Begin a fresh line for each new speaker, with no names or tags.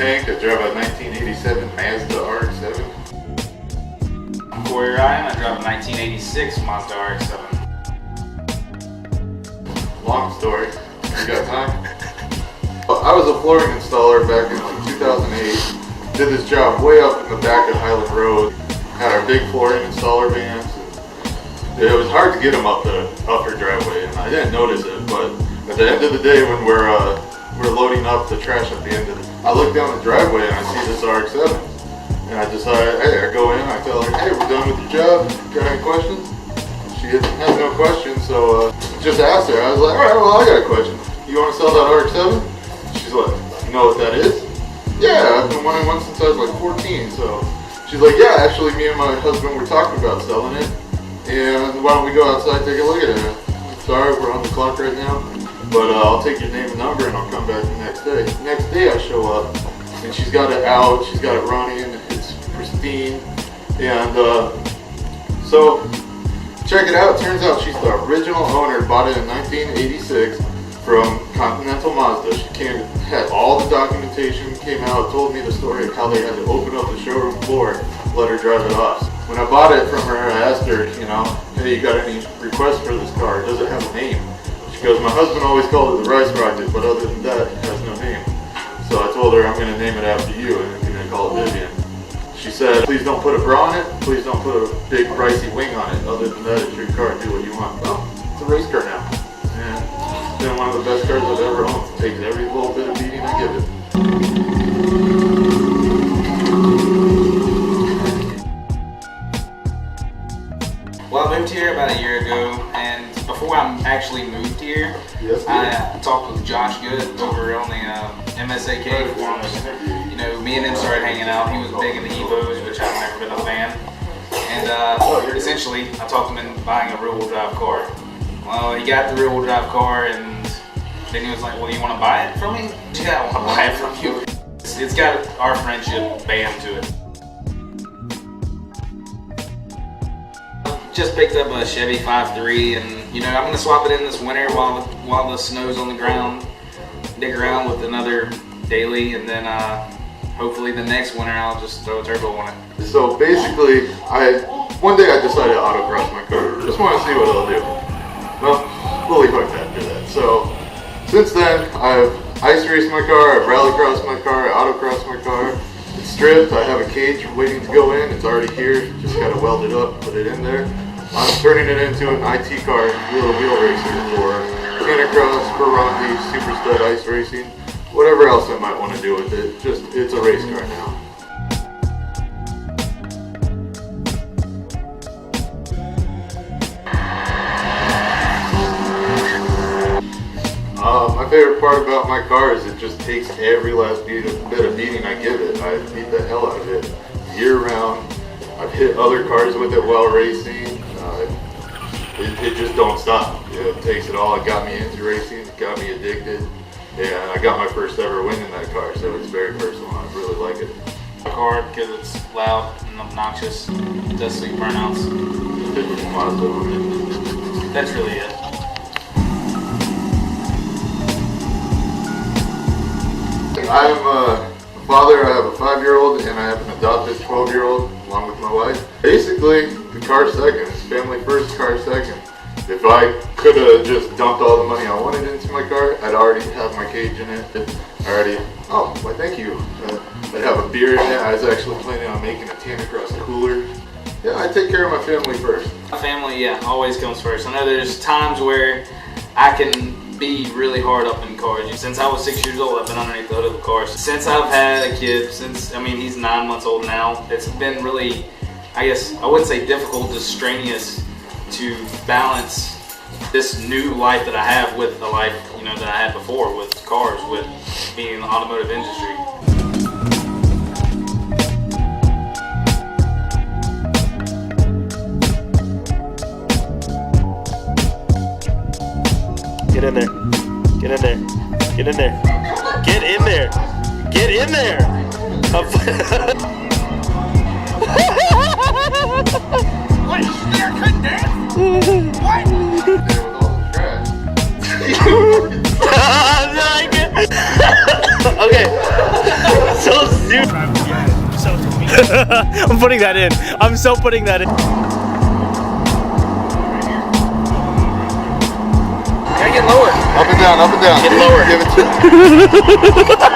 Tank. I drive a 1987 Mazda RX-7.
Where I am, I drive a 1986 Mazda RX-7.
Long story. You got time? I was a flooring installer back in like 2008. Did this job way up in the back of Highland Road. Had our big flooring installer vans. It was hard to get them up her driveway, and I didn't notice it. But at the end of the day, when we're loading up the trash at the end of it, I look down the driveway and I see this RX-7, and I decide, hey, I go in, I tell her, hey, we're done with your job. Got any questions? She has no questions, so just asked her. I was like, all right, well, I got a question. You want to sell that RX-7? She's like, you know what that is? Yeah, I've been wanting one since I was like 14. So she's like, yeah, actually, me and my husband were talking about selling it. And why don't we go outside and take a look at it? Sorry, we're on the clock right now, but I'll take your name and number and I'll come back the next day. The next day I show up and she's got it out, she's got it running, it's pristine. And so check it out, turns out she's the original owner, bought it in 1986 from Continental Mazda. She had all the documentation, came out, told me the story of how they had to open up the showroom floor, let her drive it off. When I bought it from her, I asked her, you know, hey, you got any requests for this car? Does it have a name? She goes, my husband always called it the Rice Rocket, but other than that, it has no name. So I told her, I'm going to name it after you, and you're going to call it Vivian. She said, please don't put a bra on it, please don't put a big pricey wing on it. Other than that, it's your car, do what you want. Well, it's a race car now. And it's been one of the best cars I've ever owned. It takes every little bit of beating I give it.
Well, I moved here about a year ago, and before I actually moved here, I talked with Josh Good over on the MSAK forums. You know, me and him started hanging out. He was big into Evos, which I've never been a fan. And essentially, I talked him into buying a rear-wheel drive car. Well, he got the rear-wheel drive car, and then he was like, well, you want to buy it from me? Yeah, I want to buy it from you. It's got our friendship band to it. Just picked up a Chevy 5.3, and you know, I'm gonna swap it in this winter while the snow's on the ground. Dig around with another daily, and then hopefully the next winter I'll just throw a turbo on it.
So basically, one day I decided to autocross my car. Just want to see what it'll do. Well, fully hooked after that. So since then, I've ice raced my car, I've rallycrossed my car, I autocrossed my car. It's stripped. I have a cage waiting to go in. It's already here. Just gotta weld it up, put it in there. I'm turning it into an IT car, wheel racer for Canicross, Ferrari, Super Stud ice racing, whatever else I might want to do with it. Just, it's a race car now. My favorite part about my car is it just takes every last bit of beating I give it. I beat the hell out of it year round. I've hit other cars with it while racing. It just don't stop. It takes it all. It got me into racing, it got me addicted, and I got my first ever win in that car, so it's very personal. I really like it.
Car because it's loud and obnoxious. It does see burnouts.
Typical Mazda on it.
That's really it.
I'm a father. I have a 5-year-old and I have an adopted 12-year-old along with my wife. Basically, the car second. It's family first, car second. If I could have just dumped all the money I wanted into my car, I'd already have my cage in it. Oh, why thank you. I'd have a beer in it. I was actually planning on making a Canicross cooler. Yeah, I take care of my family first.
My family, yeah, always comes first. I know there's times where I can be really hard up in cars. Since I was 6 years old, I've been underneath the hood of the car. Since I've had a kid, he's 9 months old now, it's been really, I guess, I wouldn't say difficult, just strenuous to balance this new life that I have with the life, you know, that I had before with cars, with being in the automotive industry.
Get in there. Get in there. Get in there. Get in there. Get in there.
What? You couldn't dance? What?
Okay. So I'm putting that in. I'm so putting that in.
Gotta get lower.
Up and down, up and down.
Get lower.
Give it to